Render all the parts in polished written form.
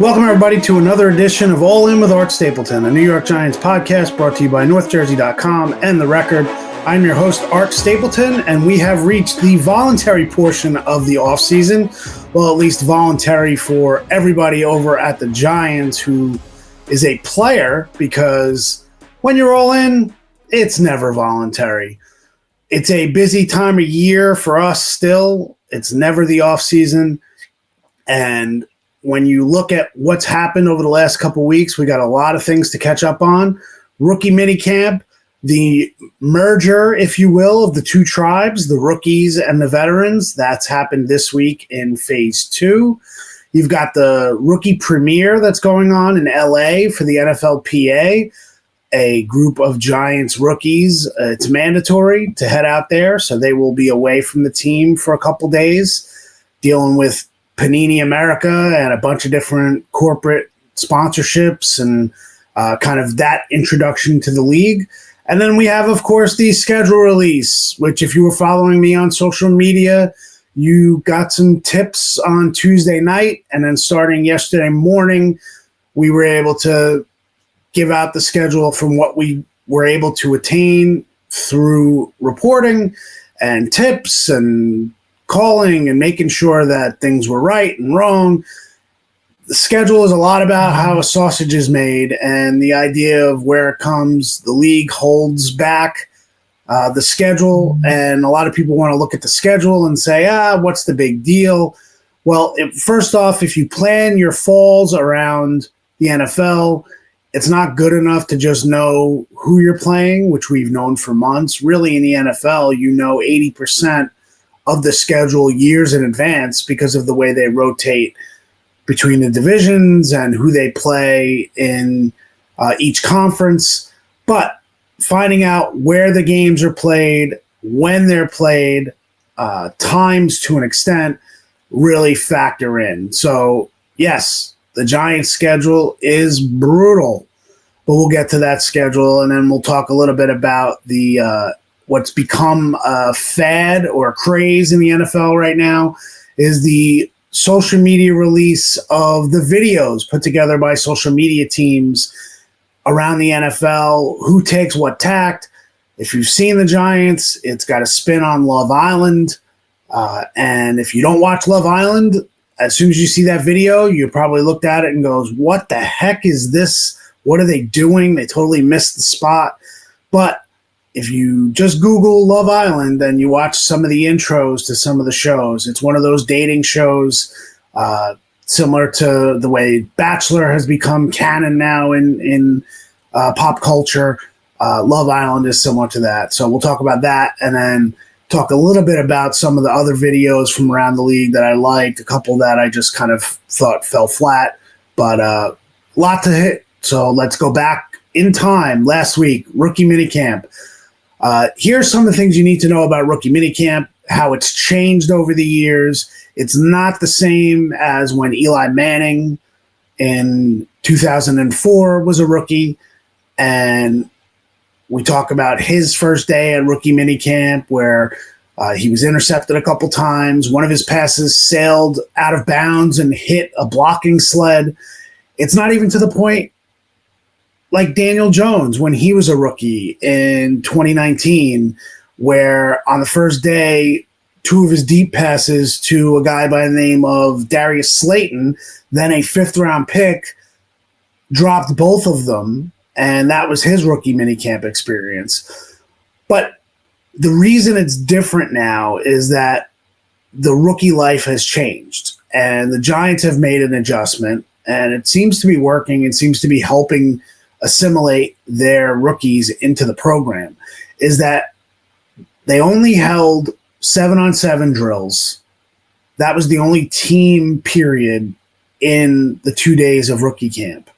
Welcome, everybody, to another edition of All In with Art Stapleton, a New York Giants podcast brought to you by NorthJersey.com and The Record. I'm your host, Art Stapleton, and we have reached the voluntary portion of the offseason. Well, at least voluntary for everybody over at the Giants who is a player, because when you're all in, it's never voluntary. It's a busy time of year for us still. It's never the offseason. And when you look at what's happened over the last couple of weeks, we got a lot of things to catch up on. Rookie minicamp, the merger, if you will, of the two tribes, the rookies and the veterans, that's happened this week in phase 2. You've got the rookie premiere that's going on in LA for the NFLPA, a group of Giants rookies. It's mandatory to head out there, so they will be away from the team for a couple days, dealing with Panini America and a bunch of different corporate sponsorships and kind of that introduction to the league. And then we have, of course, the schedule release, which if you were following me on social media, you got some tips on Tuesday night. And then starting yesterday morning, we were able to give out the schedule from what we were able to attain through reporting and tips and calling and making sure that things were right and wrong. The schedule is a lot about how a sausage is made and the idea of where it comes. The league holds back the schedule, and a lot of people want to look at the schedule and say, what's the big deal? Well, first off, if you plan your falls around the NFL, it's not good enough to just know who you're playing, which we've known for months. Really, in the NFL, you know 80% of the schedule years in advance because of the way they rotate between the divisions and who they play in each conference. But finding out where the games are played, when they're played, times to an extent really factor in. So, yes, the Giants' schedule is brutal, but we'll get to that schedule, and then we'll talk a little bit about the what's become a fad or a craze in the NFL right now is the social media release of the videos put together by social media teams around the NFL, who takes what tact. If you've seen the Giants, it's got a spin on Love Island. And if you don't watch Love Island, as soon as you see that video, you probably looked at it and goes, what the heck is this? What are they doing? They totally missed the spot. But if you just Google Love Island and you watch some of the intros to some of the shows, it's one of those dating shows similar to the way Bachelor has become canon now in pop culture. Love Island is similar to that. So we'll talk about that and then talk a little bit about some of the other videos from around the league that I liked, a couple that I just kind of thought fell flat, but a lot to hit. So let's go back in time. Last week, rookie minicamp. Here's some of the things you need to know about rookie minicamp, how it's changed over the years. It's not the same as when Eli Manning in 2004 was a rookie. And we talk about his first day at rookie minicamp where he was intercepted a couple times. One of his passes sailed out of bounds and hit a blocking sled. It's not even to the point like Daniel Jones when he was a rookie in 2019, where on the first day, 2 of his deep passes to a guy by the name of Darius Slayton, then a 5th-round pick, dropped both of them, and that was his rookie minicamp experience. But the reason it's different now is that the rookie life has changed, and the Giants have made an adjustment, and it seems to be working. It seems to be helping assimilate their rookies into the program, is that they only held 7-on-7 drills. That was the only team period in the 2 days of rookie camp.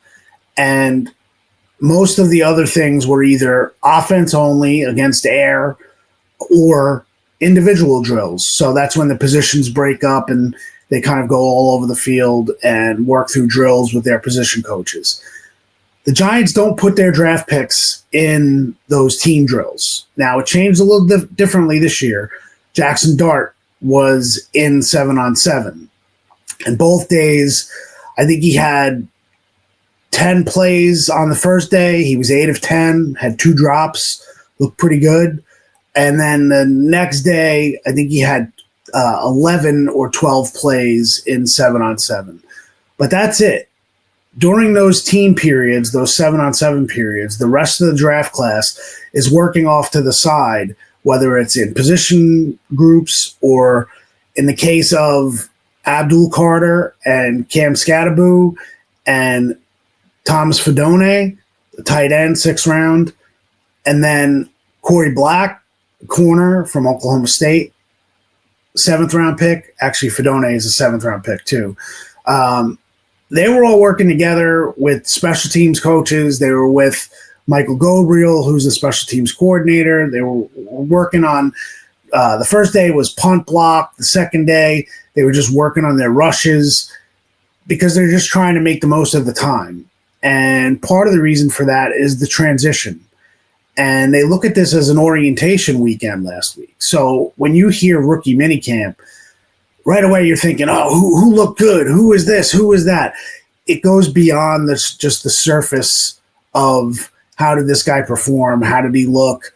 And most of the other things were either offense only against air or individual drills. So that's when the positions break up and they kind of go all over the field and work through drills with their position coaches. The Giants don't put their draft picks in those team drills. Now, it changed a little differently this year. Jaxson Dart was in 7-on-7. And both days, I think he had 10 plays on the first day. He was 8 of 10, had 2 drops, looked pretty good. And then the next day, I think he had 11 or 12 plays in 7-on-7. But that's it. During those team periods, those 7-on-7 periods, the rest of the draft class is working off to the side, whether it's in position groups or in the case of Abdul Carter and Cam Skattebo and Thomas Fidone, the tight end, 6th round, and then Corey Black, corner from Oklahoma State, 7th round pick. Actually, Fidone is a 7th round pick too. They were all working together with special teams coaches. They were with Michael Gabriel, who's the special teams coordinator. They were working on the first day was punt block. The second day, they were just working on their rushes because they're just trying to make the most of the time. And part of the reason for that is the transition. And they look at this as an orientation weekend last week. So when you hear rookie minicamp, right away you're thinking, oh, who looked good? Who is this? Who is that? It goes beyond this, just the surface of how did this guy perform? How did he look?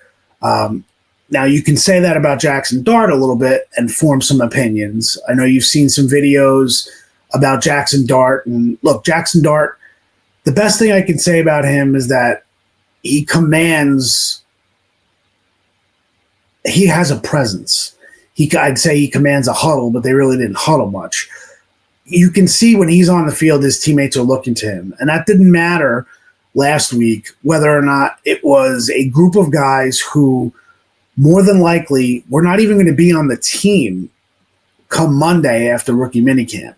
Now, you can say that about Jaxson Dart a little bit and form some opinions. I know you've seen some videos about Jaxson Dart. And look, Jaxson Dart, the best thing I can say about him is that he has a presence. I'd say he commands a huddle, but they really didn't huddle much. You can see when he's on the field, his teammates are looking to him. And that didn't matter last week, whether or not it was a group of guys who more than likely were not even going to be on the team come Monday after rookie minicamp.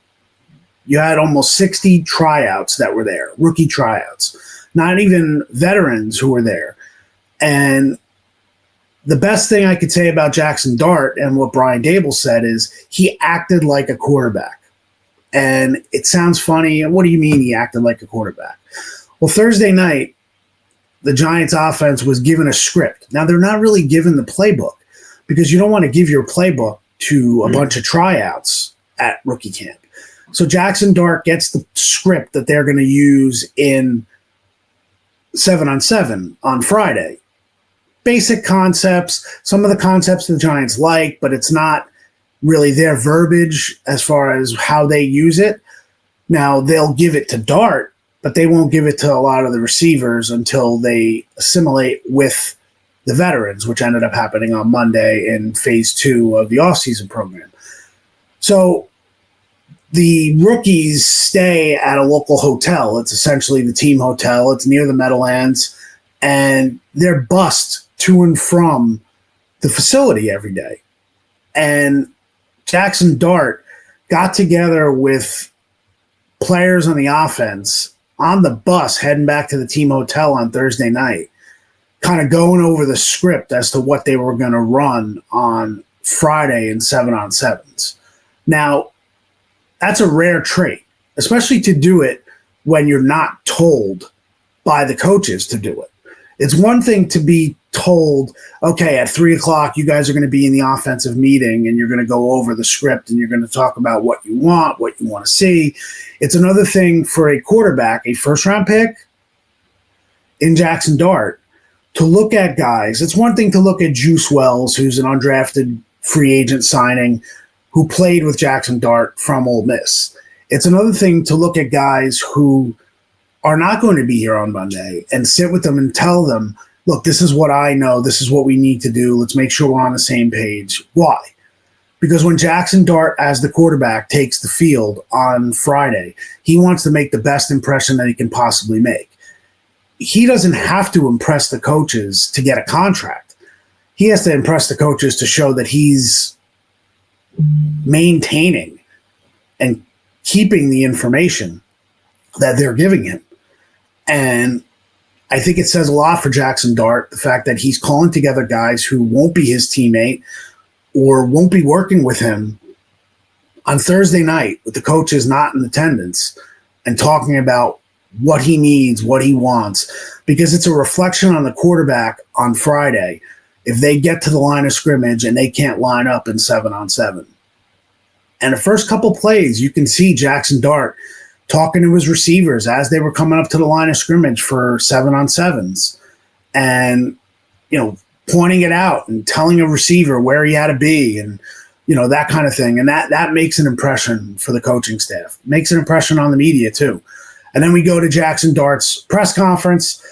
You had almost 60 tryouts that were there, rookie tryouts, not even veterans who were there. And the best thing I could say about Jaxson Dart and what Brian Dable said is he acted like a quarterback. And it sounds funny. What do you mean he acted like a quarterback? Well, Thursday night, the Giants offense was given a script. Now, they're not really given the playbook because you don't want to give your playbook to a bunch of tryouts at rookie camp. So Jaxson Dart gets the script that they're going to use in 7-on-7 on Friday. Basic concepts, some of the concepts the Giants like, but it's not really their verbiage as far as how they use it. Now, they'll give it to Dart, but they won't give it to a lot of the receivers until they assimilate with the veterans, which ended up happening on Monday in phase 2 of the offseason program. So the rookies stay at a local hotel. It's essentially the team hotel. It's near the Meadowlands, and they're bused to and from the facility every day. And Jaxson Dart got together with players on the offense on the bus heading back to the team hotel on Thursday night, kind of going over the script as to what they were going to run on Friday in 7-on-7s. Now, that's a rare trait, especially to do it when you're not told by the coaches to do it. It's one thing to be told, okay, at 3:00, you guys are going to be in the offensive meeting and you're going to go over the script and you're going to talk about what you want to see. It's another thing for a quarterback, a first-round pick in Jaxson Dart, to look at guys. It's one thing to look at Juice Wells, who's an undrafted free agent signing who played with Jaxson Dart from Ole Miss. It's another thing to look at guys who are not going to be here on Monday and sit with them and tell them, look, this is what I know. This is what we need to do. Let's make sure we're on the same page. Why? Because when Jaxson Dart, as the quarterback, takes the field on Friday, he wants to make the best impression that he can possibly make. He doesn't have to impress the coaches to get a contract. He has to impress the coaches to show that he's maintaining and keeping the information that they're giving him. And I think it says a lot for Jaxson Dart, the fact that he's calling together guys who won't be his teammate or won't be working with him on Thursday night with the coaches not in attendance and talking about what he needs, what he wants, because it's a reflection on the quarterback on Friday if they get to the line of scrimmage and they can't line up in 7-on-7. And the first couple plays, you can see Jaxson Dart talking to his receivers as they were coming up to the line of scrimmage for 7-on-7s, and pointing it out and telling a receiver where he had to be, and that kind of thing. And that makes an impression for the coaching staff, makes an impression on the media too. And then we go to Jaxson Dart's press conference.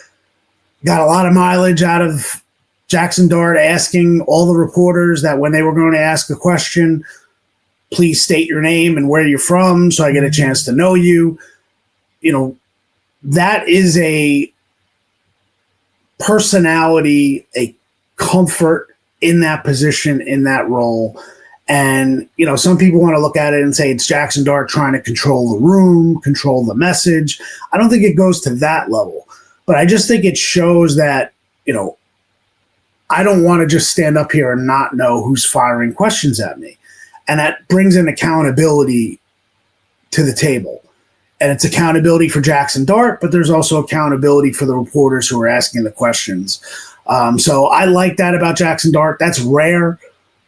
Got a lot of mileage out of Jaxson Dart asking all the reporters that when they were going to ask a question, please state your name and where you're from so I get a chance to know you. That is a personality, a comfort in that position, in that role. And, some people want to look at it and say it's Jaxson Dart trying to control the room, control the message. I don't think it goes to that level, but I just think it shows that, I don't want to just stand up here and not know who's firing questions at me. And that brings an accountability to the table. And it's accountability for Jaxson Dart, but there's also accountability for the reporters who are asking the questions. So I like that about Jaxson Dart. That's rare.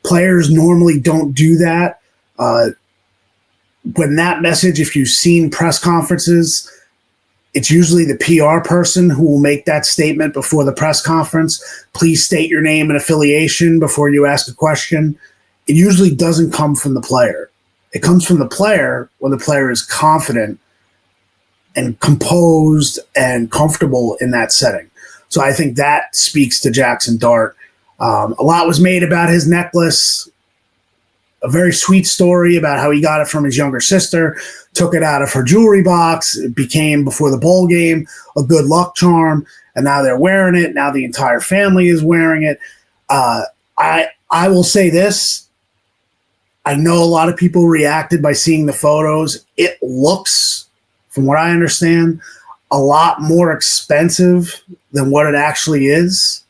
Players normally don't do that. When that message, if you've seen press conferences, it's usually the PR person who will make that statement before the press conference. Please state your name and affiliation before you ask a question. It usually doesn't come from the player. It comes from the player when the player is confident and composed and comfortable in that setting. So I think that speaks to Jaxson Dart. A lot was made about his necklace. A very sweet story about how he got it from his younger sister, took it out of her jewelry box. It became, before the bowl game, a good luck charm, and now they're wearing it. Now the entire family is wearing it. I will say this. I know a lot of people reacted by seeing the photos. It looks, from what I understand, a lot more expensive than what it actually is.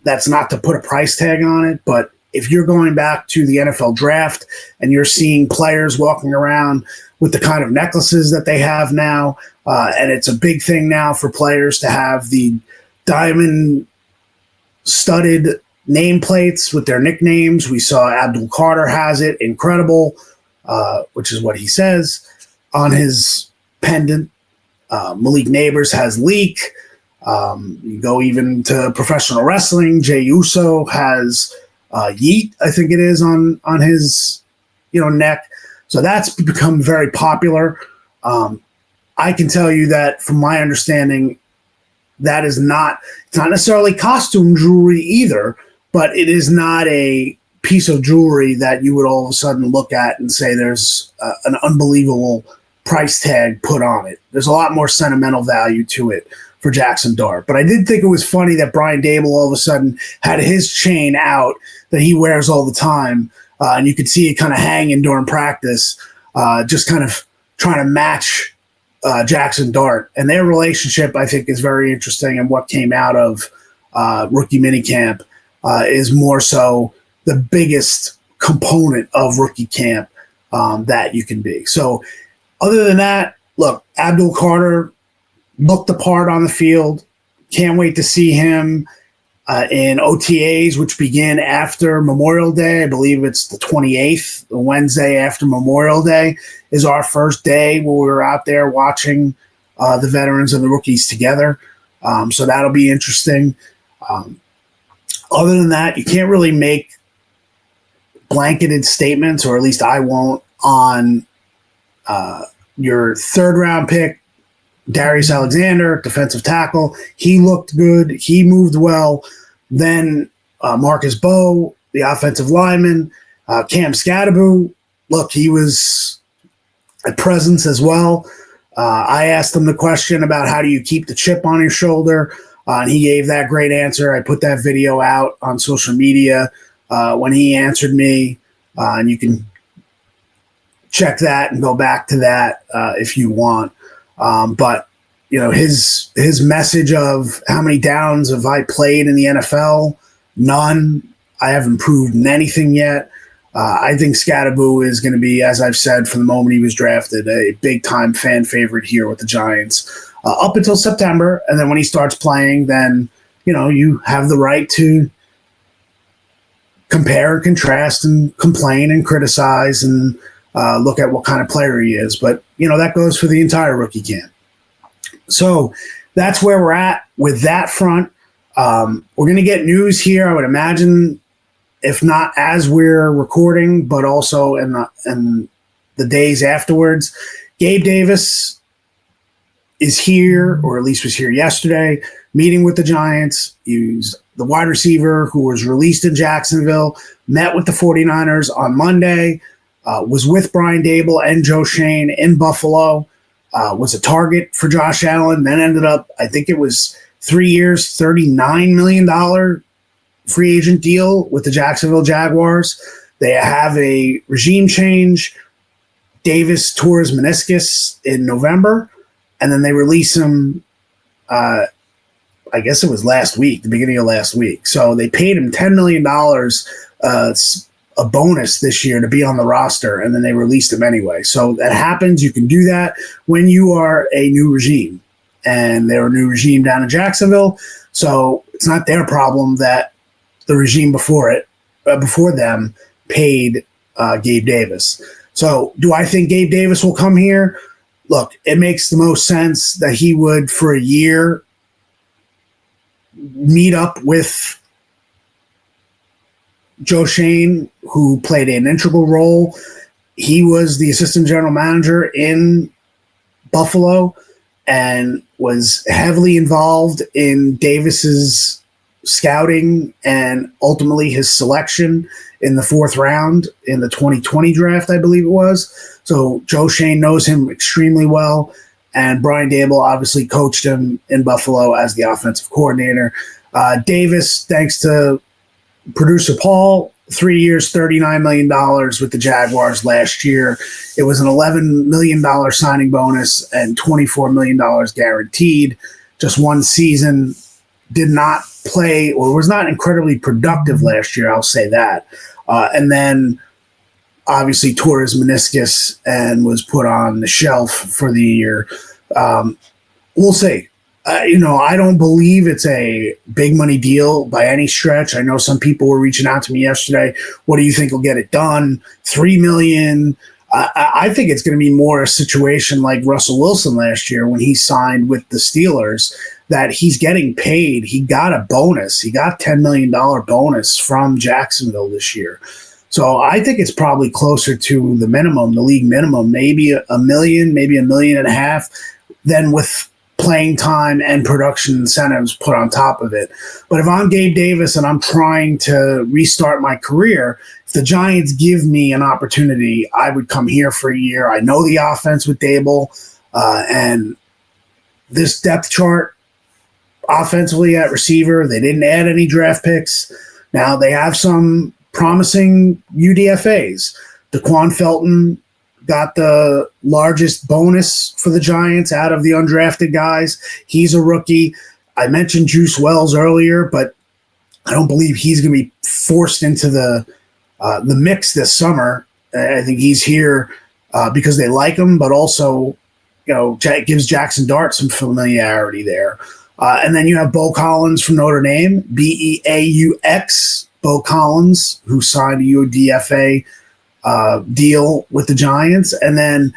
That's not to put a price tag on it, but if you're going back to the NFL draft and you're seeing players walking around with the kind of necklaces that they have now, and it's a big thing now for players to have the diamond studded nameplates with their nicknames. We saw Abdul Carter has it, incredible, which is what he says on his pendant. Malik Neighbors has Leak. You go even to professional wrestling. Jey Uso has Yeet, I think it is, on his neck. So that's become very popular. I can tell you that from my understanding, that is not, it's not necessarily costume jewelry either, but it is not a piece of jewelry that you would all of a sudden look at and say there's an unbelievable price tag put on it. There's a lot more sentimental value to it for Jaxson Dart. But I did think it was funny that Brian Dable all of a sudden had his chain out that he wears all the time. And you could see it kind of hanging during practice, just kind of trying to match Jaxson Dart. And their relationship, I think, is very interesting. And what came out of rookie minicamp is more so the biggest component of rookie camp that you can be. So other than that, look, Abdul Carter looked the part on the field. Can't wait to see him in OTAs, which begin after Memorial Day. I believe it's the 28th, the Wednesday after Memorial Day, is our first day where we're out there watching the veterans and the rookies together. So that'll be interesting. Other than that, you can't really make blanketed statements, or at least I won't, on your third-round pick, Darius Alexander, defensive tackle. He looked good. He moved well. Then Marcus Bowe, the offensive lineman. Cam Scadaboo, look, he was a presence as well. I asked him the question about how do you keep the chip on your shoulder, and he gave that great answer. I put that video out on social media when he answered me, and you can check that and go back to that if you want. But his message of how many downs have I played in the NFL? None. I haven't proven anything yet. I think Scadaboo is going to be, as I've said from the moment he was drafted, a big-time fan favorite here with the Giants up until September. And then when he starts playing, then, you have the right to compare and contrast and complain and criticize and look at what kind of player he is. But, that goes for the entire rookie camp. So that's where we're at with that front. We're going to get news here, I would imagine, if not as we're recording, but also in the days afterwards. Gabe Davis is here, or at least was here yesterday, meeting with the Giants. He's the wide receiver who was released in Jacksonville, met with the 49ers on Monday, was with Brian Dable and Joe Shane in Buffalo, was a target for Josh Allen, then ended up, I think it was 3 years, $39 million free agent deal with the Jacksonville Jaguars. They have a regime change. Davis tore his meniscus in November, and then they release him, I guess it was last week, the beginning of last week. So they paid him $10 million, a bonus this year to be on the roster, and then they released him anyway. So that happens. You can do that when you are a new regime, and they're a new regime down in Jacksonville. So it's not their problem that the regime before them paid Gabe Davis. So do I think Gabe Davis will come here? Look, it makes the most sense that he would, for a year, meet up with Joe Shane, who played an integral role. He was the assistant general manager in Buffalo and was heavily involved in Davis's scouting and ultimately his selection in the 4th round in the 2020 draft, I believe it was. So Joe Shane knows him extremely well, and Brian Dable obviously coached him in Buffalo as the offensive coordinator. Davis, thanks to producer Paul, 3 years, $39 million with the Jaguars last year. It was an $11 million signing bonus and $24 million guaranteed. Just one season. Did not play, or was not incredibly productive last year, I'll say that. And then obviously tore his meniscus and was put on the shelf for the year. We'll see. I don't believe it's a big money deal by any stretch. I know some people were reaching out to me yesterday. What do you think will get it done? $3 million. I think it's going to be more a situation like Russell Wilson last year when he signed with the Steelers, that he's getting paid. He got a bonus. He got $10 million bonus from Jacksonville this year. So I think it's probably closer to the minimum, the league minimum, maybe $1 million, maybe $1.5 million, then with playing time and production incentives put on top of it. But if I'm Gabe Davis and I'm trying to restart my career, if the Giants give me an opportunity, I would come here for a year. I know the offense with Dable, and this depth chart offensively at receiver, they didn't add any draft picks. Now they have some promising UDFAs. DeQuan Felton got the largest bonus for the Giants out of the undrafted guys. He's a rookie. I mentioned Juice Wells earlier, but I don't believe he's going to be forced into the mix this summer. I think he's here because they like him, but also, it gives Jaxson Dart some familiarity there. And then you have Bo Collins from Notre Dame, Beaux, Bo Collins, who signed a UDFA deal with the Giants. And then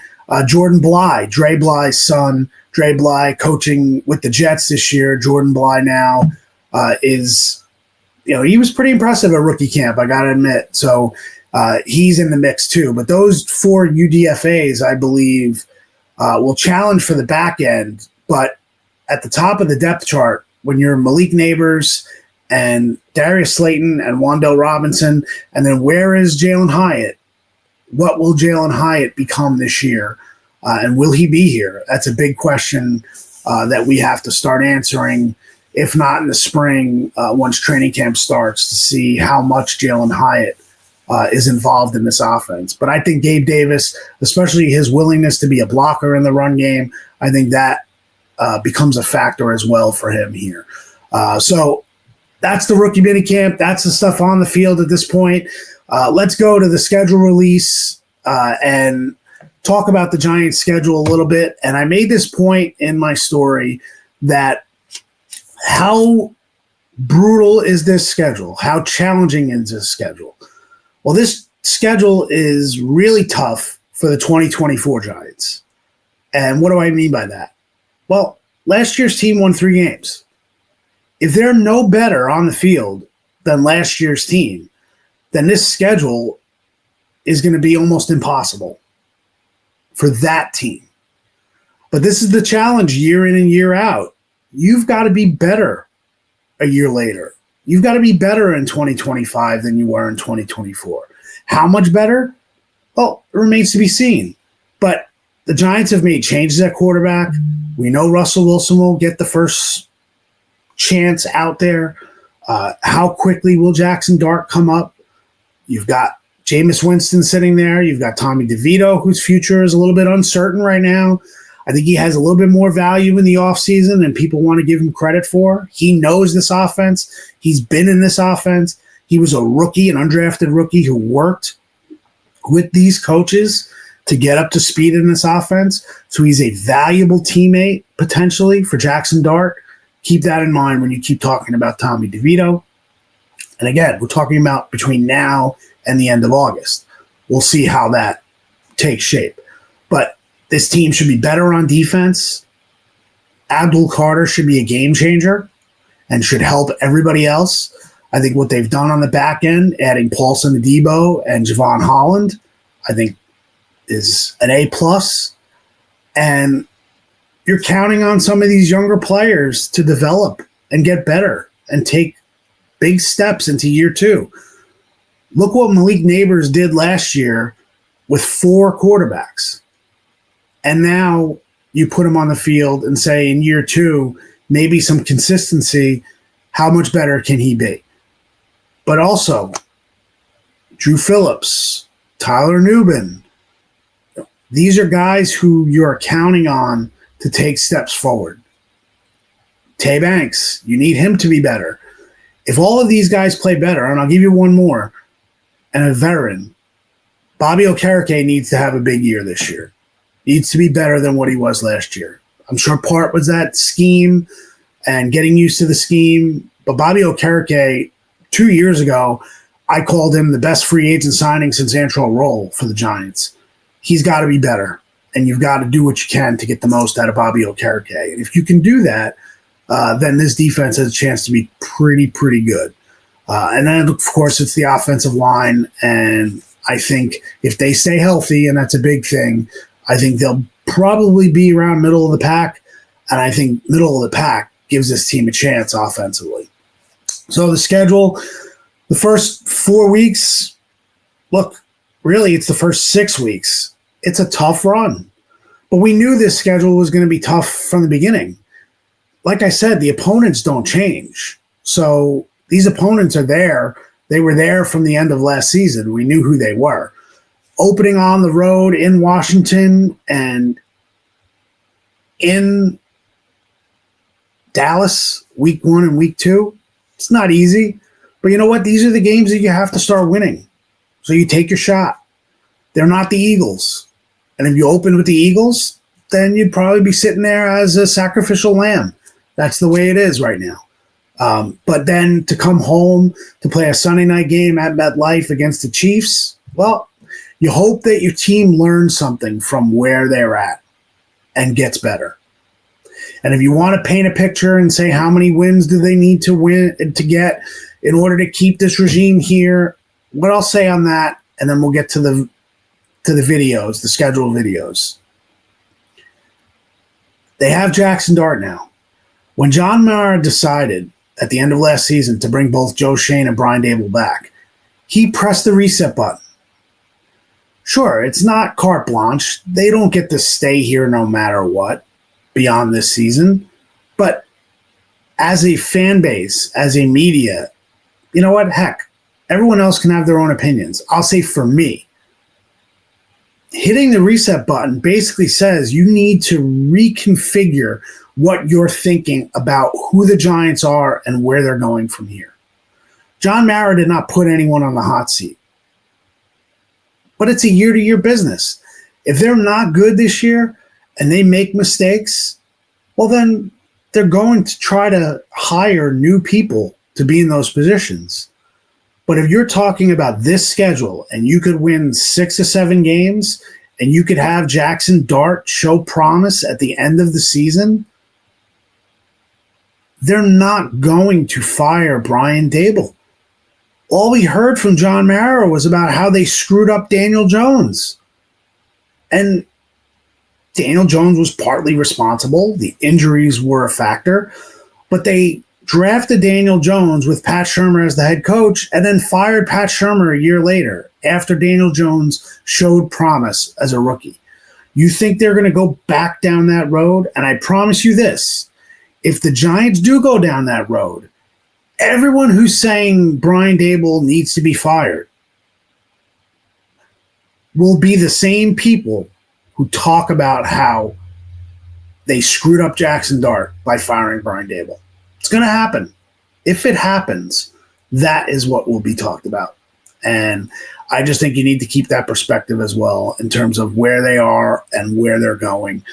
Jordan Bly, Dre Bly's son, Dre Bly coaching with the Jets this year. Jordan Bly now is, he was pretty impressive at rookie camp, I got to admit. So he's in the mix too. But those 4 UDFAs, I believe, will challenge for the back end. But at the top of the depth chart, when you're Malik Neighbors and Darius Slayton and Wan'Dale Robinson, and then where is Jalen Hyatt? What will Jalen Hyatt become this year? And will he be here? That's a big question that we have to start answering, if not in the spring, once training camp starts, to see how much Jalen Hyatt is involved in this offense. But I think Gabe Davis, especially his willingness to be a blocker in the run game, I think that becomes a factor as well for him here. So that's the rookie minicamp. That's the stuff on the field at this point. Let's go to the schedule release and talk about the Giants' schedule a little bit. And I made this point in my story that how brutal is this schedule? How challenging is this schedule? Well, this schedule is really tough for the 2024 Giants. And what do I mean by that? Well, last year's team won 3 games. If they're no better on the field than last year's team, then this schedule is going to be almost impossible for that team. But this is the challenge year in and year out. You've got to be better a year later. You've got to be better in 2025 than you were in 2024. How much better? Well, it remains to be seen. But the Giants have made changes at quarterback. We know Russell Wilson will get the first chance out there. How quickly will Jaxson Dart come up? You've got Jameis Winston sitting there. You've got Tommy DeVito, whose future is a little bit uncertain right now. I think he has a little bit more value in the offseason than people want to give him credit for. He knows this offense. He's been in this offense. He was a rookie, an undrafted rookie who worked with these coaches to get up to speed in this offense. So he's a valuable teammate potentially for Jaxson Dart. Keep that in mind when you keep talking about Tommy DeVito. And again, we're talking about between now and the end of August. We'll see how that takes shape. But this team should be better on defense. Abdul Carter should be a game changer and should help everybody else. I think what they've done on the back end, adding Paulson Adebo and Javon Holland, I think is an A+. And you're counting on some of these younger players to develop and get better and take big steps into year 2. Look what Malik Neighbors did last year with 4 quarterbacks. And now you put him on the field and say in year 2, maybe some consistency, how much better can he be? But also, Drew Phillips, Tyler Nubin, these are guys who you're counting on to take steps forward. Tay Banks, you need him to be better. If all of these guys play better, and I'll give you one more, and a veteran, Bobby Okereke needs to have a big year this year. Needs to be better than what he was last year. I'm sure part was that scheme and getting used to the scheme. But Bobby Okereke, 2 years ago, I called him the best free agent signing since Antrell Roll for the Giants. He's got to be better, and you've got to do what you can to get the most out of Bobby Okereke. And if you can do that, then this defense has a chance to be pretty good. And then, of course, it's the offensive line. And I think if they stay healthy, and that's a big thing, I think they'll probably be around middle of the pack. And I think middle of the pack gives this team a chance offensively. So the schedule, the first 4 weeks, look, really it's the first 6 weeks. It's a tough run. But we knew this schedule was going to be tough from the beginning. Like I said, the opponents don't change. So these opponents are there. They were there from the end of last season. We knew who they were. Opening on the road in Washington and in Dallas, week 1 and week 2, it's not easy. But you know what? These are the games that you have to start winning. So you take your shot. They're not the Eagles. And if you open with the Eagles, then you'd probably be sitting there as a sacrificial lamb. That's the way it is right now. But then to come home to play a Sunday night game at MetLife against the Chiefs, well, you hope that your team learns something from where they're at and gets better. And if you want to paint a picture and say how many wins do they need to win to get in order to keep this regime here, what I'll say on that, and then we'll get to the videos, the scheduled videos. They have Jaxson Dart now. When John Mara decided at the end of last season to bring both Joe Schoen and Brian Dable back, he pressed the reset button. Sure, it's not carte blanche. They don't get to stay here no matter what beyond this season. But as a fan base, as a media, you know what? Heck, everyone else can have their own opinions. I'll say for me, hitting the reset button basically says you need to reconfigure what you're thinking about who the Giants are and where they're going from here. John Mara did not put anyone on the hot seat. But it's a year-to-year business. If they're not good this year and they make mistakes, well, then they're going to try to hire new people to be in those positions. But if you're talking about this schedule and you could win 6 or 7 games and you could have Jaxson Dart show promise at the end of the season, they're not going to fire Brian Daboll. All we heard from John Mara was about how they screwed up Daniel Jones. And Daniel Jones was partly responsible. The injuries were a factor. But they drafted Daniel Jones with Pat Shurmur as the head coach and then fired Pat Shurmur a year later after Daniel Jones showed promise as a rookie. You think they're going to go back down that road? And I promise you this, if the Giants do go down that road, everyone who's saying Brian Daboll needs to be fired will be the same people who talk about how they screwed up Jaxson Dart by firing Brian Daboll. It's going to happen. If it happens, that is what will be talked about. And I just think you need to keep that perspective as well in terms of where they are and where they're going.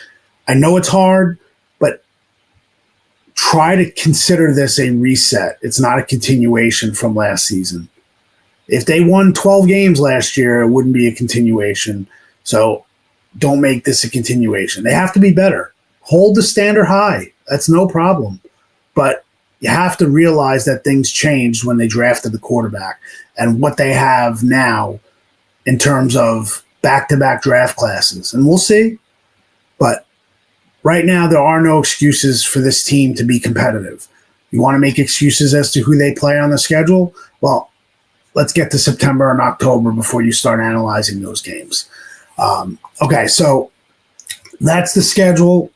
I know it's hard, but try to consider this a reset. It's not a continuation from last season. If they won 12 games last year, it wouldn't be a continuation. So don't make this a continuation. They have to be better. Hold the standard high. That's no problem. But you have to realize that things changed when they drafted the quarterback and what they have now in terms of back-to-back draft classes. And we'll see. But right now, there are no excuses for this team to be competitive. You want to make excuses as to who they play on the schedule? Well, let's get to September and October before you start analyzing those games. Okay, so that's the schedule.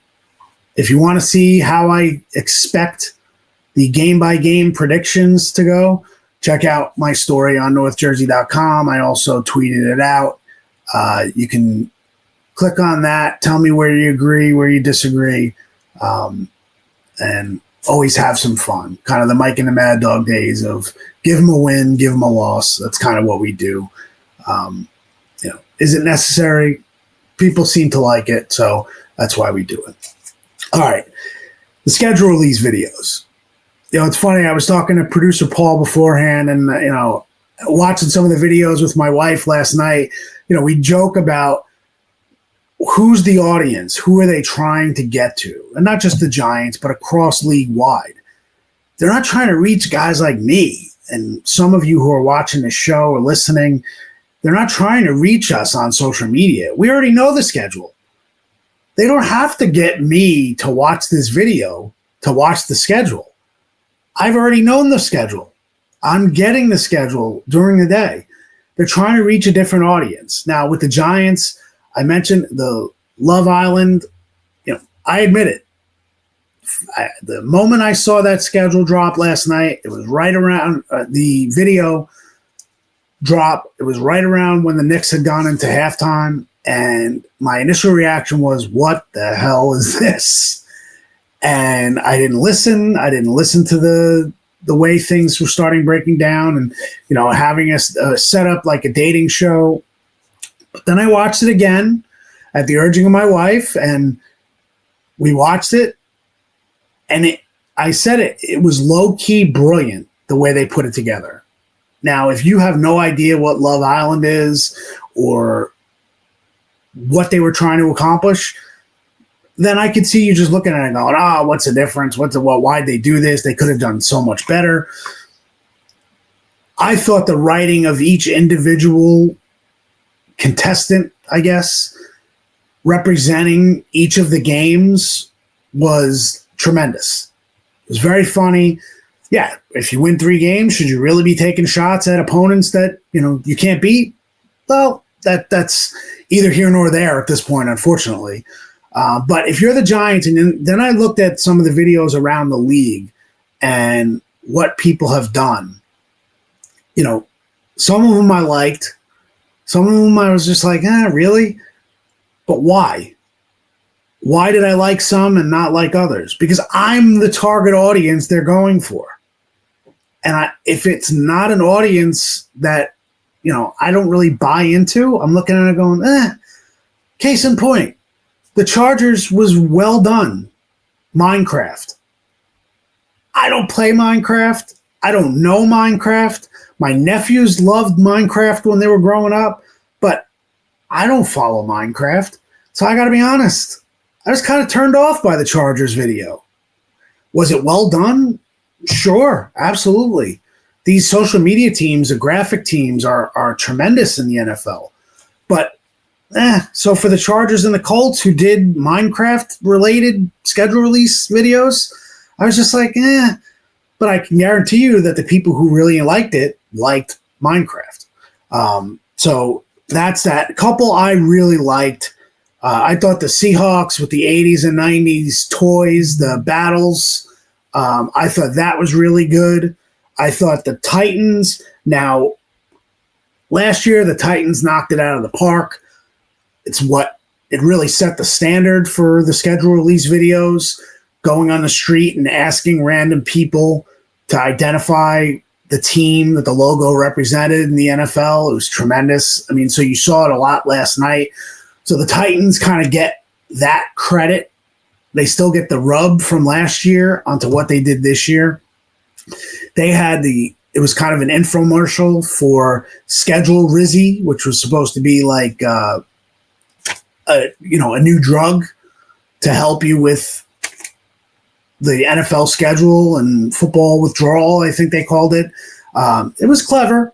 If you want to see how I expect the game-by-game predictions to go, check out my story on northjersey.com. I also tweeted it out. You can click on that. Tell me where you agree, where you disagree, and always have some fun. Kind of the Mike and the Mad Dog days of give them a win, give them a loss. That's kind of what we do. Is it necessary? People seem to like it, so that's why we do it. All right, the schedule of these videos. It's funny. I was talking to producer Paul beforehand, and watching some of the videos with my wife last night. We joke about who's the audience, who are they trying to get to, and not just the Giants, but across league wide. They're not trying to reach guys like me and some of you who are watching the show or listening. They're not trying to reach us on social media. We already know the schedule. They don't have to get me to watch this video to watch the schedule. I've already known the schedule. I'm getting the schedule during the day. They're trying to reach a different audience. Now, with the Giants, I mentioned the Love Island. I admit it. The moment I saw that schedule drop last night, it was right around the video drop. It was right around when the Knicks had gone into halftime. And my initial reaction was, what the hell is this? And I didn't listen. I didn't listen to the way things were starting breaking down and, having us set up like a dating show. But then I watched it again at the urging of my wife, and we watched it. And I said it was low-key brilliant the way they put it together. Now, if you have no idea what Love Island is or what they were trying to accomplish, then I could see you just looking at it and going, what's the difference? Why'd they do this? They could have done so much better. I thought the writing of each individual contestant, I guess, representing each of the games was tremendous. It was very funny. Yeah, if you win 3 games, should you really be taking shots at opponents that, you can't beat? Well, that's either here nor there at this point, unfortunately. But if you're the Giants, and then I looked at some of the videos around the league and what people have done, some of them I liked. Some of them I was just like, really? But why? Why did I like some and not like others? Because I'm the target audience they're going for. And if it's not an audience that, I don't really buy into, I'm looking at it going, case in point, the Chargers was well done. Minecraft. I don't play Minecraft. I don't know Minecraft. My nephews loved Minecraft when they were growing up, but I don't follow Minecraft, so I got to be honest. I was kind of turned off by the Chargers video. Was it well done? Sure, absolutely. These social media teams, the graphic teams, are tremendous in the NFL. But so for the Chargers and the Colts who did Minecraft-related schedule release videos, I was just like, But I can guarantee you that the people who really liked it liked Minecraft. So that's that. A couple I really liked. I thought the Seahawks with the 80s and 90s toys, the battles, I thought that was really good. I thought the Titans, now, last year the Titans knocked it out of the park. It really set the standard for the schedule release videos, going on the street and asking random people to identify the team that the logo represented in the NFL. It was tremendous. I mean, so you saw it a lot last night. So the Titans kind of get that credit. They still get the rub from last year onto what they did this year. They had it was kind of an infomercial for Schedule Rizzy, which was supposed to be like a new drug to help you with the NFL schedule and football withdrawal, I think they called it. It was clever.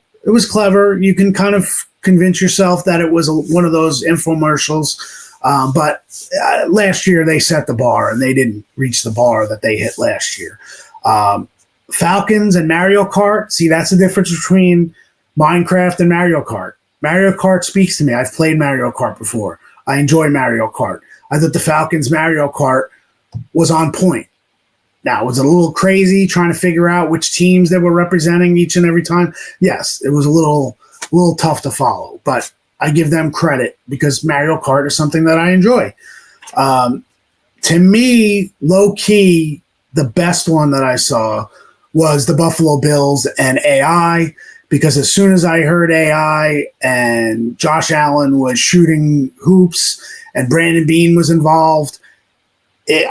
You can kind of convince yourself that it was one of those infomercials. But last year they set the bar and they didn't reach the bar that they hit last year. Falcons and Mario Kart. See, that's the difference between Minecraft and Mario Kart. Mario Kart speaks to me. I've played Mario Kart before. I enjoy Mario Kart. I thought the Falcons Mario Kart was on point. Now, was it a little crazy trying to figure out which teams they were representing each and every time? Yes, it was a little tough to follow, but I give them credit because Mario Kart is something that I enjoy. To me, low-key, the best one that I saw was the Buffalo Bills and AI, because as soon as I heard AI and Josh Allen was shooting hoops and Brandon Beane was involved,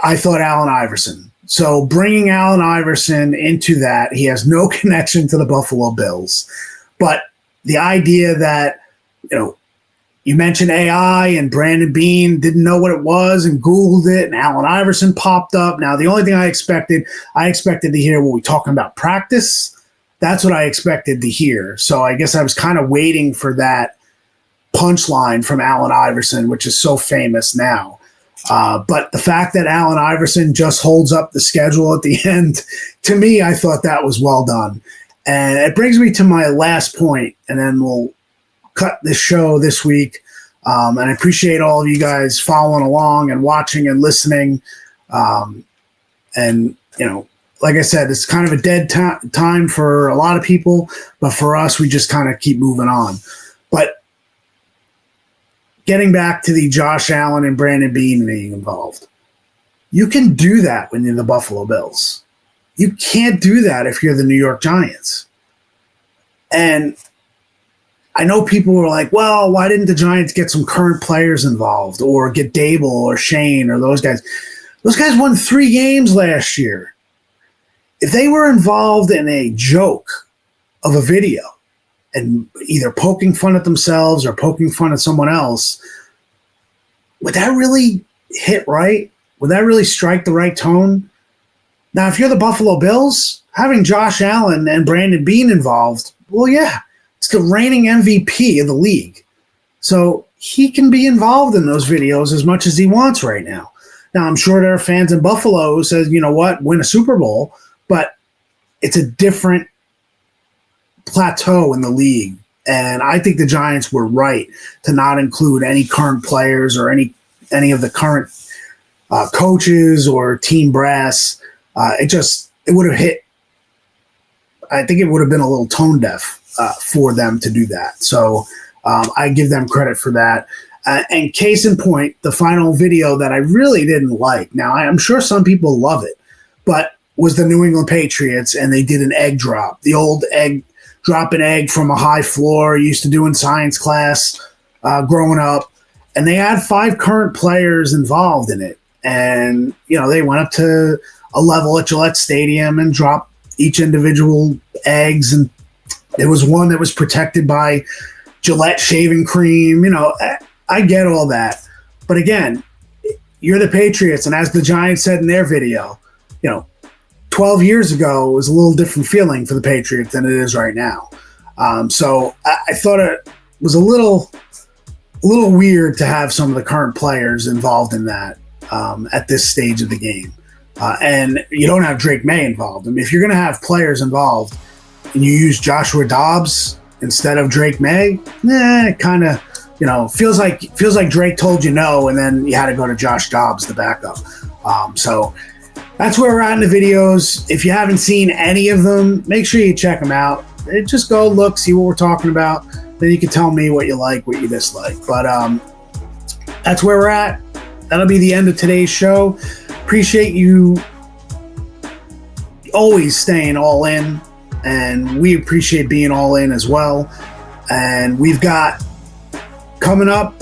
I thought Allen Iverson. So bringing Allen Iverson into that, he has no connection to the Buffalo Bills. But the idea that, you mentioned AI and Brandon Beane didn't know what it was and Googled it and Allen Iverson popped up. Now, the only thing I expected to hear, were we talking about practice? That's what I expected to hear. So I guess I was kind of waiting for that punchline from Allen Iverson, which is so famous now. But the fact that Allen Iverson just holds up the schedule at the end, to me, I thought that was well done. And it brings me to my last point, and then we'll cut this show this week. And I appreciate all of you guys following along and watching and listening. Like I said, it's kind of a dead time for a lot of people, but for us, we just kind of keep moving on. But getting back to the Josh Allen and Brandon Beane being involved, you can do that when you're the Buffalo Bills. You can't do that if you're the New York Giants. And I know people were like, well, why didn't the Giants get some current players involved or get Dable or Shane or those guys? Those guys won 3 games last year. If they were involved in a joke of a video and either poking fun at themselves or poking fun at someone else, would that really hit right? Would that really strike the right tone? Now, if you're the Buffalo Bills, having Josh Allen and Brandon Beane involved, well, yeah, it's the reigning MVP of the league. So he can be involved in those videos as much as he wants right now. Now, I'm sure there are fans in Buffalo who says, you know what, win a Super Bowl, but it's a different plateau in the league. And I think the Giants were right to not include any current players or any of the current coaches or team brass. It would have hit. I think it would have been a little tone deaf for them to do that. So I give them credit for that. And case in point, the final video that I really didn't like. Now, I'm sure some people love it, but was the New England Patriots, and they did an egg drop. The old egg, drop an egg from a high floor, used to do in science class growing up. And they had 5 current players involved in it. And, they went up to a level at Gillette Stadium and dropped each individual eggs. And there was one that was protected by Gillette shaving cream. I get all that. But again, you're the Patriots, and as the Giants said in their video, 12 years ago was a little different feeling for the Patriots than it is right now. So I thought it was a little weird to have some of the current players involved in that at this stage of the game. And you don't have Drake May involved. I mean, if you're going to have players involved and you use Joshua Dobbs instead of Drake May, it kind of, feels like Drake told you no, and then you had to go to Josh Dobbs, the backup. So that's where we're at in the videos. If you haven't seen any of them, make sure you check them out. Just go look, see what we're talking about. Then you can tell me what you like, what you dislike. But that's where we're at. That'll be the end of today's show. Appreciate you always staying all in, and we appreciate being all in as well. And we've got coming up,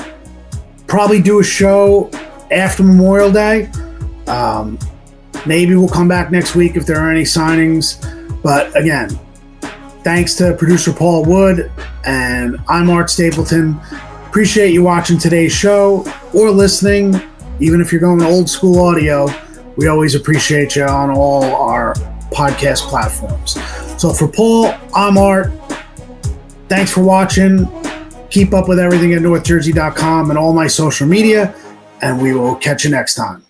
probably do a show after Memorial Day. Maybe we'll come back next week if there are any signings. But again, thanks to producer Paul Wood, and I'm Art Stapleton. Appreciate you watching today's show or listening. Even if you're going old school audio, we always appreciate you on all our podcast platforms. So for Paul, I'm Art. Thanks for watching. Keep up with everything at NorthJersey.com and all my social media, and we will catch you next time.